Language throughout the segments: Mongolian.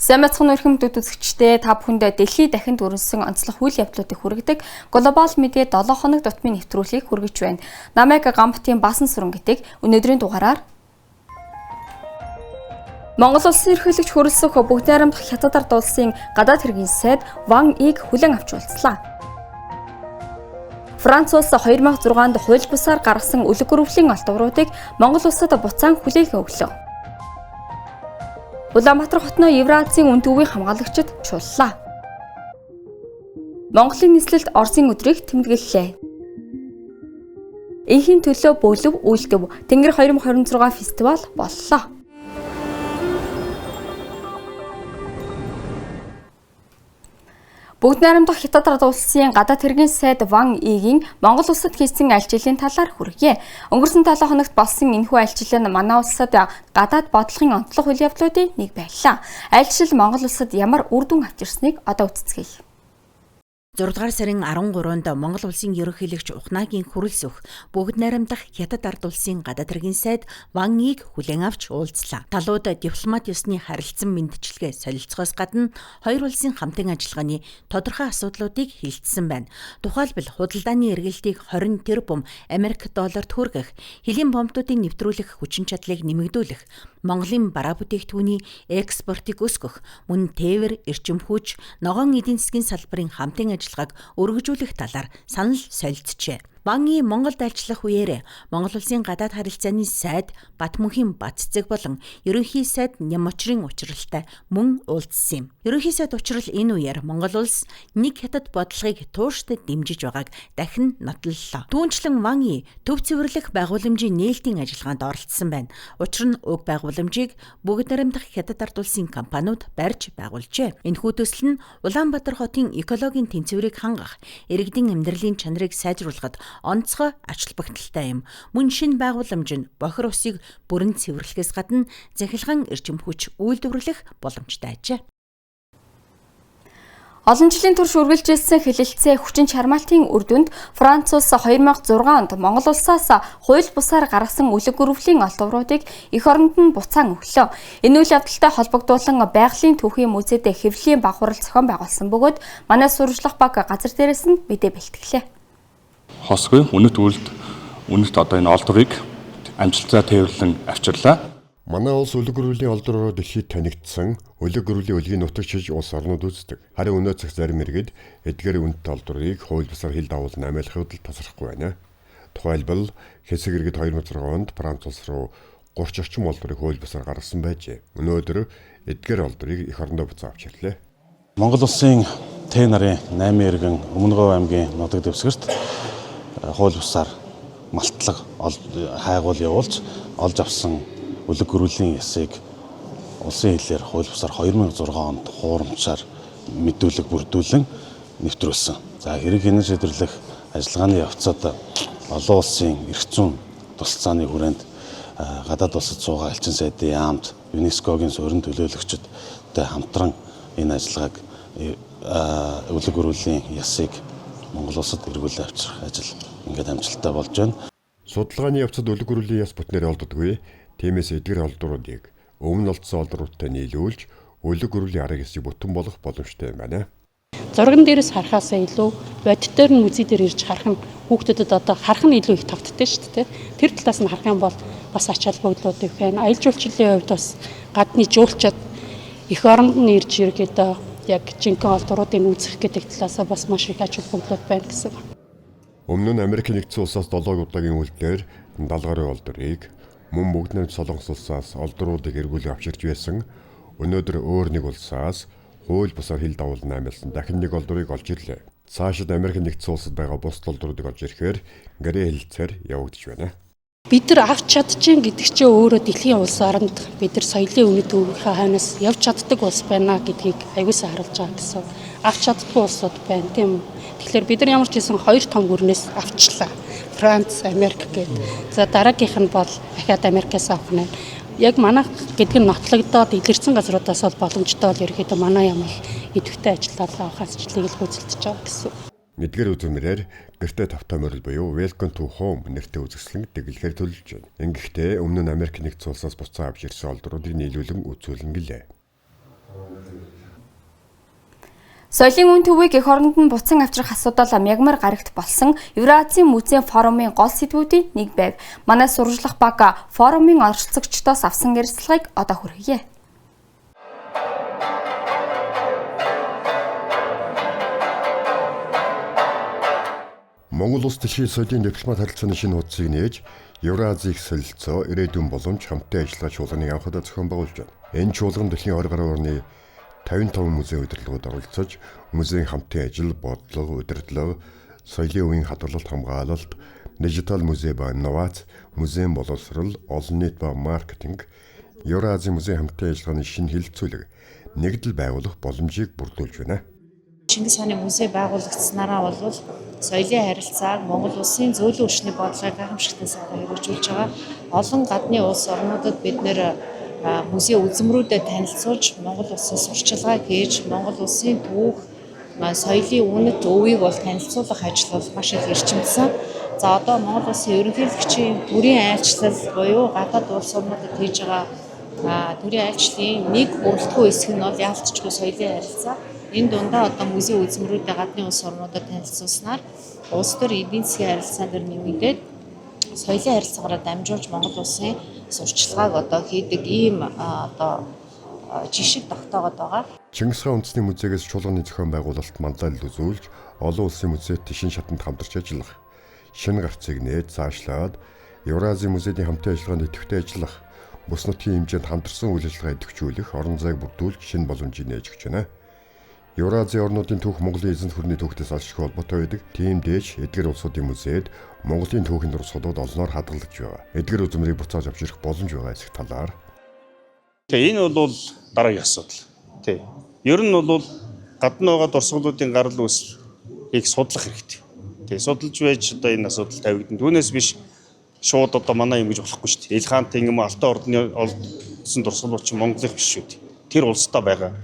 Сайн бацхан өрхөмдөд үзэгчдээ та бүхэндээ дэлхийд дахин дүрэнсэн онцлог үйл явдлуудыг хүргэдэг Global Media 7 хоног дутмын нэвтрүүлгийг хүргэж байна. Намайг Гамбтын Баасан сүрэн гэдэг өнөөдрийн дугаараар Монгол улсын ерөнхийлөгч хөрөлсөх бүгд найрамдах Хятад ард улсын гадаад хэргийн сайд Ван Иг хүлээн авч уулзлаа. Франц улс 2006 онд хууль бусаар гаргасан үлэг гөрөвлийн олдвруудыг Монгол улсад буцаан хүлээн өглөө. Улаанбаатар хотноо Евразийн үн төвийн хамгаалагчид чууллаа. Монголын нийслэлд Оросын өдрийг тэмдэглэлээ. Энхийн төлөө бөлөв үйлдэв Тэнгэр 2026 фестивал боллоо. Бүгд найрамдах Хятад ард улсын гадаад хэргийн сайд Ван Игийн Монгол улсад хийсэн альчилын талаар хүргэе. Өнгөрсөн 7 хоногт болсон энэхүү альчил нь манай улсад гадаад бодлогын онцлог үйл явдлуудын нэг байлаа. Альчил Монгол улсад ямар үр дүн авчирсныг одоо үздэцгээе. 6 дугаар сарын 13-нд Монгол улсын ерөнхийлөгч Ухнаагийн хүрэлцөх бүгд найрамдах Хятад ард улсын гадаад хэргийн сайд Ван Иг хүлээн авч уулзлаа. Талууд дипломат ёсны харилцан мэндчилгээ солилцохоос гадна хоёр улсын хамтын ажиллагааны тодорхой асуудлуудыг хилцсэн байна. Тухайлбал худалдааны эргэлтийг 20 тэрбум Америк долларт хүргэх, хэлийн бомбуудын нэвтрүүлэх хүчин чадлыг нэмэгдүүлэх, Монголын бараа бүтээгдэхүүний экспортыг өсгөх, мөн тээвэр, эрчим хүч, ногоон эдийн засгийн салбарын хамтын ажиллагааг өргөжүүлэх талаар санал солилцжээ. Ван И Монголд альчлах үеэр Монгол улсын гадаад харилцааны сайд Батмөнхийн Батцэг болон ерөнхий сайд Нямочрын учралтай мөн уулзсан юм. Ерөнхий сайд учрал энэ үеэр Монгол улс нэг Хятад бодлогыг тууштай дэмжиж байгааг дахин нотлоллоо. Түүнчлэн Ван И төв цэвэрлэх байгууламжийн нээлтийн ажиллагаанд оролцсон байна. Учир нь уг байгууламжийг бүгд найрамдах Хятад ард улсын компаниуд барьж байгуулжээ. Энэхүү төсөл нь Улаанбаатар хотын экологийн тэнцвэрийг хангах, иргэдийн амьдралын чанарыг сайжруулахад онцгой ач холбогдолтой юм. Мөн шинэ байгууламж нь бохир усыг бүрэн цэвэрлэхээс гадна захилгаан эрчим хүч үйлдвэрлэх боломжтой ажээ. Олон жилийн турш үргэлжилсэн хэлэлцээ хүчин чармаалтын үр дүнд Франц улс 2006 онд Монгол улсаас хууль бусаар гаргасан үлэг гөрөвлийн олдвруудыг эх оронд нь буцаан өглөө. Энэ үйл явдалтай холбогдуулан байгалийн түүхийн музейд хэвлэлийн багварал зохион байгуулсан бөгөөд манай сурвалжлах баг газар дээрээс нь мэдээ бэлтгэлээ. Хосгүй үнэт одоо энэ олдврыг амжилттай тээвэрлэн авчирлаа. Манай улс үлэг гөрөвлийн олдвроор дэлхийд танигдсан үлэг гөрөвлийн үлгийн нутагчиж улс орнууд үздэг. Харин өнөө цэг зарим иргэд эдгээр үнэт олдврыг хууль бусаар хил давуулан амиалахад л тасрахгүй байна. Тухайлбал хэсэг иргэд 2006 онд Франц улс руу 30 орчим олдврыг хууль бусаар гаргасан байжээ. Өнөөдөр эдгээр олдврыг эх орондоо буцаа авч ирлээ. Монгол улсын Т нарын 8 иргэн Өмнөговь аймгийн Нодог дэвсгэрт хууль бусаар малтлаг хайгуул явуулж олж авсан үлэг гөрөвлийн ясыг улсын хэлээр хууль бусаар 2006 онд хуурамчаар мэдүүлэг бүрдүүлэн нэвтрүүлсэн. За хэрэг хянан шийдвэрлэх ажиллагааны явцад олон улсын эрх зүйн тусалцааны хүрээнд гадаад улсад суугаа элчин сайдын яамд ЮНЕСКОгийн суурин төлөөлөгчдтэй хамтран энэ ажиллагааг үлэг гөрөвлийн ясыг Монгол улсад эргүүлээ авчрах ажил ингээд амжилттай болж байна. Судалгааны явцад үлэг гөрөвлийн яс бүтнээр олддоггүй. Тиймээс эдгээр олдвруудыг өмнө олдсон олдвруудтай нийлүүлж үлэг гөрөвлийн арга ёсыг бүтэн болгох боломжтой юм байна. Зурган дээрээс харахаасаа илүү бодитоор нь үзий дээр ирж харах нь хүүхдэд одоо харах нь илүү их тавтдаг шүү дээ. Тэр талаас нь харах юм бол бас ач холбогдлуудыг байна. Аялал жуулчлалын хувьд бас гадны жуулчид эх оронд нь ирж иргэдээ яг жинхэнэ олдвруудыг үзэх гэдэг талаас бас маш их ач холбогдлууд байна гэсэн. Өмнө нь Америк нэгдсэн улсаас 7 удаагийн үйлдэлээр 70 гаруй олдврыг мөн бүгд найрамд Солонгос улсаас олдвруудыг эргүүлж авчирч байсан. Өнөөдөр өөр нэг улсаас хууль бусаар хил давуулан амиалсан дахин нэг олдврыг олж ирлээ. Цаашид Америк нэгдсэн улсад байгаа бус олдвруудыг олж ирэхээр гэрээ хэлэлцээр явагдаж байна. Бид нар авч чадчихээн гэдэг чинь өөрөө дэлхийн улс оронд бид нар соёлын үнэт өвийнхээ хойноос явж чаддаг улс байна гэдгийг аягуулсан харуулж байгаа гэсэн. Авч чаддгүй улсууд байна тийм үү. Тэгэхээр бид нар ямар ч хэлсэн хоёр том гүрнээс авчлаа. Франц, Америк гэдэг. За дараагийнх нь бол дахиад Америкээс авах нь. Яг манайх гэдэг нь нотлогдоод илэрсэн газруудаас бол боломжтой бол ерөөхдөө манай юм их идэвхтэй ажиллаад авах ажлыг л гүйцэлдэж байгаа гэсэн. Эдгээр үзмэрээр гэртээ тавтай морил буюу Welcome to Home нэртэй үзэсгэлэн дэглэхээр төлөвлөж байна. Ингэхдээ өмнө нь Америк нэгдсэн улсаас буцаа авч ирсэн олдвруудыг нийлүүлэн үзүүлэн гэлээ. Соёлын үн төвийг эх оронд нь буцан авчрах асуудал мягмар гарагт болсон Евразийн музейн форумын гол сэдвүүдийн нэг байв. Манай сурвалжлах баг форумын оролцогчдоос авсан ярилцлагыг одоо хүргье. Монгол улс дэлхийн соёлын дипломат харилцааны шинэ хуудсыг нээж Евразийг солилцоо ирээдүйн боломж хамтын ажиллагаа чуулганыг анхудаа зохион байгуулж байна. Энэ чуулган дэлхийн 20 гаруй орны 55 музейн удирдлагууд оролцож, музейн хамтын ажил, бодлого, удирдлага, соёлын үеийн хадгалалт, хамгаалалт, дижитал музей ба инновац, музейн боловсрол, олон нийт ба маркетинг, Евразийн музейн хамтын ажиллагааны шинэ хэлэлцүүлэг нэгдэл байгуулах боломжийг бүрдүүлж байна. Чингис хааны музей байгуулагдсанараа бол соёлын харилцааг Монгол улсын зөөлөн өршний бодлогыг гайхамшигтай сайхан хэрэгжүүлж байгаа. Олон гадны улс орнуудад бид нэр музей үзмрүүдэд танилцуулж, Монгол улсын сурчлагыг хийж, Монгол улсын түүх, соёлын үнэт өвийг бол танилцуулах ажил бол маш их эрчимсэн. За одоо Монгол улсын ерөнхийлөгчийн төрийн айлчлал буюу гадаад улс орнуудад хийж байгаа төрийн айлчлалын нэг бүрэлдэхүүн хэсэг нь бол яалтчгүй соёлын харилцаа. Энэ дундаа одоо музей үзмрүүдэд гадны улс орнуудад танилцуулснаар улс төр эдийн засгийн харилцаан дээр нэмэгдээд соёлын харилцаагаараа дамжуулж Монгол улсын сурчлагыг одоо хийдэг ийм одоо жишг тогтоогод байгаа. Чингис хаан үндэсний музейгээс чуулганы зохион байгуулалт манлайлал үзүүлж, олон улсын музейд шин шатанд хамтарч ажиллах, шинэ гарцыг нээж заашлаад Евразийн музейний хамтын ажиллагаанд идэвхтэй ажиллах, бус нутгийн хэмжээнд хамтарсан үйл ажиллагаа идэвхжүүлэх, орон зайг бүрдүүлж шинэ боломжийг нээж өгч байна. Евразийн орнуудын түүх Монголын эзэнт гүрний түүхтээс алшгүй холбоотой байдаг. Тийм дээш эдгээр улсуудын музейд Монголын түүхийн дурсгалууд олноор хадгалж байгаа. Эдгээр үзмрийг буцааж авч ирэх боломж байгаа эсэх талаар. Энэ бол дараагийн асуудал. Тий. Ер нь бол гадна байгаа дурсгалуудын гарал үүсийг судлах хэрэгтэй. Тий. Судалж байж одоо энэ асуудал тавигдана. Түүнээс биш шууд одоо манай юм гэж болохгүй шүү дээ. Ил хаантын юм Алтан ордны олдсон дурсгалууд чинь Монголын биш шүү дээ. Тэр улстай байгаа.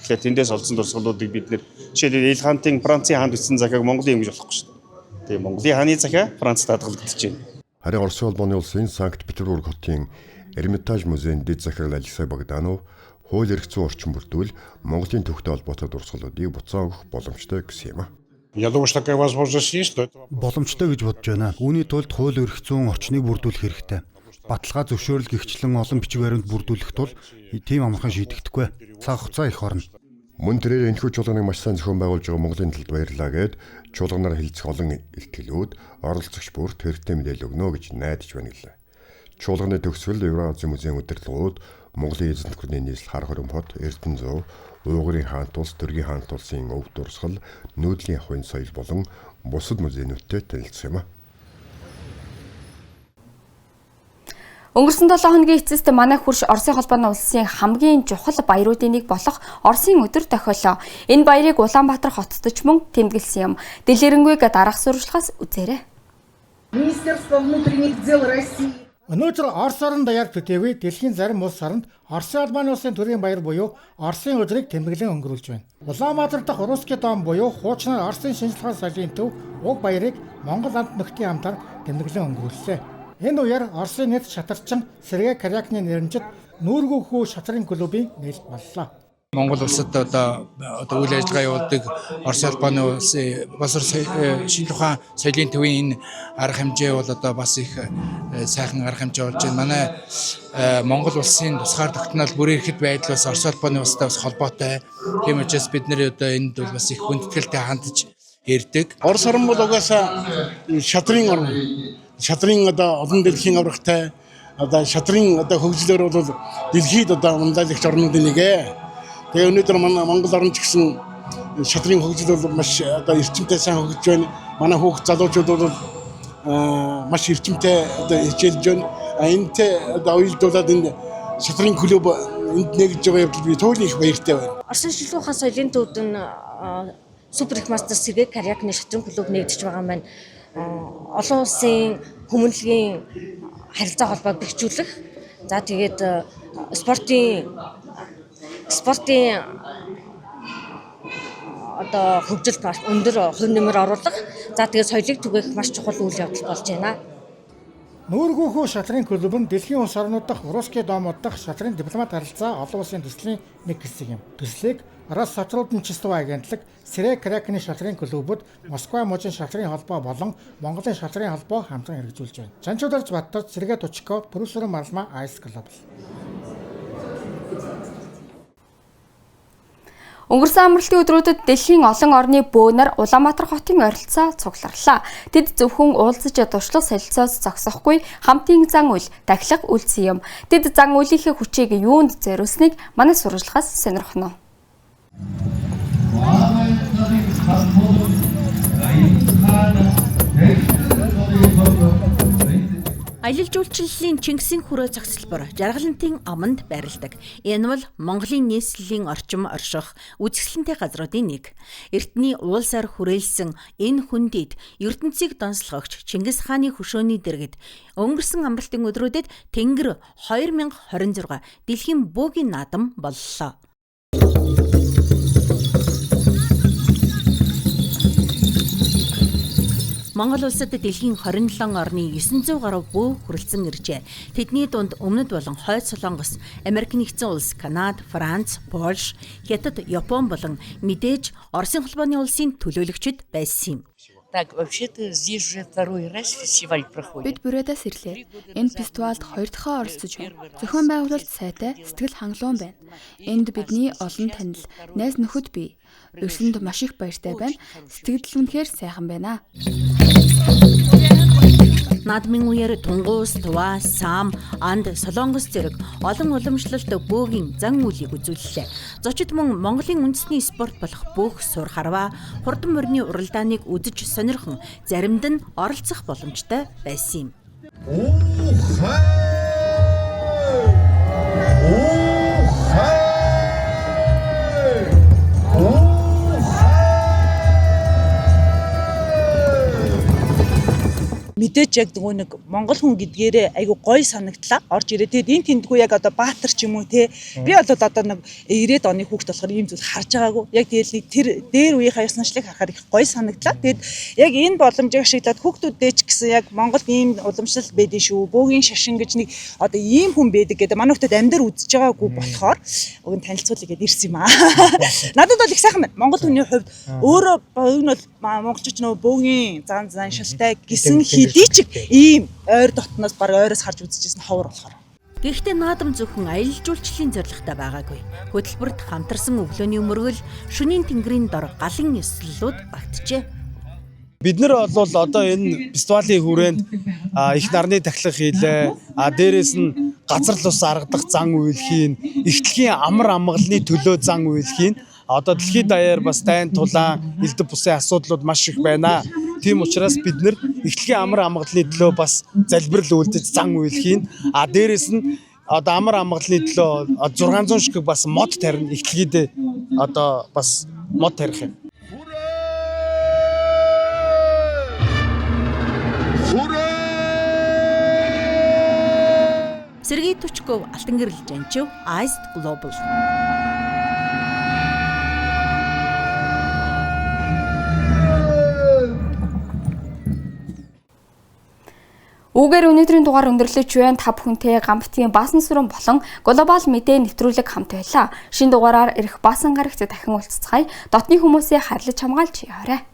Тэгэхээр тэндээс олдсон дурсгалуудыг бид нэр жишээлбэл Ил хаантын Францын хаанд бичсэн захиаг Монголын юм гэж болохгүй шүү дээ. Тэгээ Монголын хааны захиа Францад хадгалагдаж байна. Харин Оросын улбаны улсын Санкт-Петербург хотын Эрмитаж музейн дэд захирал Алексей Богданов хууль эрх зүйн орчин бүрдвэл Монголын түүхтэй холбоотой дурсгалуудыг буцаа өгөх боломжтой гэсэн юм а. Я думаю, что такая возможность есть, но это Боломжтой гэж бодож байна. Үүний тулд хууль эрх зүйн орчныг бүрдүүлэх хэрэгтэй. Баталгаа зөвшөөрөл гихчлэн олон бичиг баримт бүрдүүлэх тул тийм амархан шийдэгдэхгүй. Цаг хугацаа их орно. Мөн тэрээр энэхүү чуулганыг маш сайн зохион байгуулж байгаа Монголын талд баярлалаа гэд чуулганаар хэлцэх олон илтгэлүүд оролцогч бүрт хэрэгтэй мэдээлэл өгнө гэж найдаж байна гэлээ. Чуулганы төгсгөл Евразийн музейн удирдлагууд Монголын эзэнт гүрний нийслэл хар хором хот, Эрдэнэзуу, Уугарын хаант улс, Төргийн хаант улсын өв дурсгал, нүүдлийн ахуйн соёл болон бусад музейнуудтай танилцсан юм а. Өнгөрсөн 7 хоногийн эцэст манай хурш Оросын холбооны улсын хамгийн чухал баяруудын нэг болох Оросын өдөр тохиолоо. Энэ баярыг Улаанбаатар хотод ч мөн тэмдэглэсэн юм. Дэлгэрэнгүй дараах сурвалжлагаас үзээрэй. Министерство внутренних дел России. Өнөөдөр Орос орнд даяар төтөөвий дэлхийн зарим улс оронд Оросын албаны улсын төрийн баяр буюу Оросын өдрийг тэмдэглэн өнгөрүүлж байна. Улаанбаатар дахь Русский дом буюу хуучнаар Оросын шинжилгээ соёлын төв уг баярыг Монгол амт нөхдийн хамтаар тэмдэглэн өнгөрүүллээ. Энэ үеэр Оросын нийт шатарчин Сергей Корякны нэрнжид нүүргүү хүү шатрын клубын нээлт боллоо. Монгол улсад одоо үйл ажиллагаа явуулдаг Оросын албаны улсын боловсрол шинжлэх ухаан соёлын төвийн энэ арга хэмжээ бол одоо бас их сайхан арга хэмжээ болж байна. Манай Монгол улсын тусгаар тогтнол бүр ирэхэд байдал бас Оросын албаны улстай бас холбоотой. Тийм учраас бид нэр одоо энд бол бас их хүндэтгэлтэй хандж ирдэг. Орос орн бол угаасаа шатрын орн. Шатрын одоо олон дэлхийн аврагтай одоо шатрын одоо хөгжлөөр бол дэлхийд одоо ундаалгч орнуудын нэг ээ. Тэгээ өнөөдөр манай Монгол орн ч гэсэн шатрын хөгжил бол маш одоо эрчимтэй сайн хөгжиж байна. Манай хүүхд залуучууд бол маш эрчимтэй одоо хичээлж байна. Энэтэй одоо уялдуулаад энэ шатрын клуб энд нэгж байгаа явдал би туйлын их баяртай байна. Оросын шинжилгээ ухаан соёлын төвд нь супер их мастер Сергей Корякны шатрын клуб нэгдэж байгаа маань олон улсын хүмүүнлэгийн харилцаа холбоог бэхжүүлэх. За тэгээд спортын одоо хөгжилд маш өндөр хувь нэмэр оруулах. За тэгээд соёлыг түгээх маш чухал үйл явдал болж байна. Нүүргөөхөө шатрын клуб нь дэлхийн улс орнууд дахь Русский Домууд дахь шатрын дипломат харилцаа олон улсын төслийн нэг хэсэг юм. Төслийг Россотрудничество агентлаг, Сэрэг Кракны шатрын клубуд, Москва мужийн шатрын холбоо болон Монголын шатрын холбоо хамтран хэрэгжүүлж байна. Жанчударч Баттар, Сэргээ Тучко, Продюсер Малма, Ice Global. Өнгөрсөн амралтын өдрүүдэд дэлхийн олон орны бөөнөр Улаанбаатар хотын ойролцоо цугларлаа. Тэд зөвхөн уулзаж туршлага солилцоос зогсохгүй хамтын зан үйл дахлах үйлдсэн юм. Тэд зан үйлийнхээ хүчийг юунд зориулсныг манай сурвалжлагаас сонирхно. Аялал жуулчлалын Чингисийн хүрээ цогцлбор жаргалантын аманд байрладаг. Энэ бол Монголын нийслэлийн орчим орших үзэсгэлэнтэй газруудын нэг. Эртний уулсаар хүрээлсэн энэ хүндийд ертөнцийг донслогч Чингис хааны хөшөөний дэргэд өнгөрсөн амралтын өдрүүдэд Тэнгэр 2026 дэлхийн бөөгийн наадам боллоо. Монгол улсад дэлхийн 27 орны 900 гаруй бөө хүрэлцэн иржээ. Тэдний дунд өмнөд болон хойд Солонгос, Америк нэгдсэн улс, Канада, Франц, Польш, Хятад, Япон болон мэдээж Оросын холбооны улсын төлөөлөгчид байсан юм. Так, вообще-то здесь уже второй раз фестиваль проходит. Бид Бурайдаас ирлээ. Энэ фестивальд 2 дахь оролцож байна. Зохион байгуулалт сайтай, сэтгэл хангалуун байна. Энд бидний олон танил, найз нөхөд бий. Өрсөнд маш их баяртай байна. Сэтгэл үнэхээр сайхан байна. Наадмын үеэр Тунгуус, Тува, Саам, Анд, Солонгос зэрэг олон уламжлалт бөөгийн зан үйлийг үзүүллээ. Зочид мөн Монголын үндэсний спорт болох бөөх сур харваа, хурдан морины уралдааныг үзэж сонирхон заримд нь оролцох боломжтой байсан юм. Мэдээж яг нэг Монгол хүн гэдгээрээ айгу гоё санагдлаа. Орж ирээ. Тэгээд энэ тэндгүй яг одоо Баатар ч юм уу те. Би бол одоо нэг 90-ад оны хүүхд болохоор ийм зүйл харж байгаагүй. Яг тэгэл тэр дээр үеийнхаа яснашлыг харахаар их гоё санагдлаа. Тэгээд яг энэ боломжийг ашиглаад хүүхдүүдтэй ч гэсэн яг Монголд ийм уламжлал байдгийн шүү. Бөөгийн шашин гэж нэг одоо ийм хүн байдаг гэдэг манай хүүхдэд амьдар үзэж байгаагүй болохоор уг нь танилцуулъя гэдээ ирсэн юм аа. Надад бол их сайхан байна. Монгол хүний хувьд өөрөө энэ бол монголчууд нөө бөөгийн зан шалтай гисэн дийчиг ийм ойр дотноос баг ойроос харж үзчихсэн ховор болохоор. Гэхдээ наадам зөвхөн аялал жуулчлалын зорилготой байгаагүй. Хөтөлбөрт хамтарсан өглөөний өмөргөл шөнийн тэнгэрийн дор галын ёслолууд багтжээ. Бид нар бол одоо энэ фестивалийн хүрээнд их нарны тахлах хийлээ. Дээрээс нь газар лус аргадах зан үйлхийн, эхтлэгийн амар амгалны төлөө зан үйлхийн. Одоо дэлхийд даяар бас дайн тулаан, элдв бусын асуудлууд маш их байна. Тийм учраас бид нэр эхтлэгийн амар амгалны төлөө бас залбирал үйлдэж зан үйлхийн. Дээрээс нь одоо амар амгалны төлөө 600 шиг бас мод тарина эхтлэгээд одоо бас мод тарих юм. Сэргээ Тучков, Алтан гэрэл Жанчив, Ice Global. Үүгээр өнөөдрийн дугаар өндөрлөж байна. Та бүхэнтэй Гамбитгийн Баасан сүрэн болон глобал мэдээ нэвтрүүлэг хамт байлаа. Шинэ дугаараар ирэх Баасан гарагт дахин уулзцгаая. Дотны хүмүүсээ харилж хамгаалж яваарай.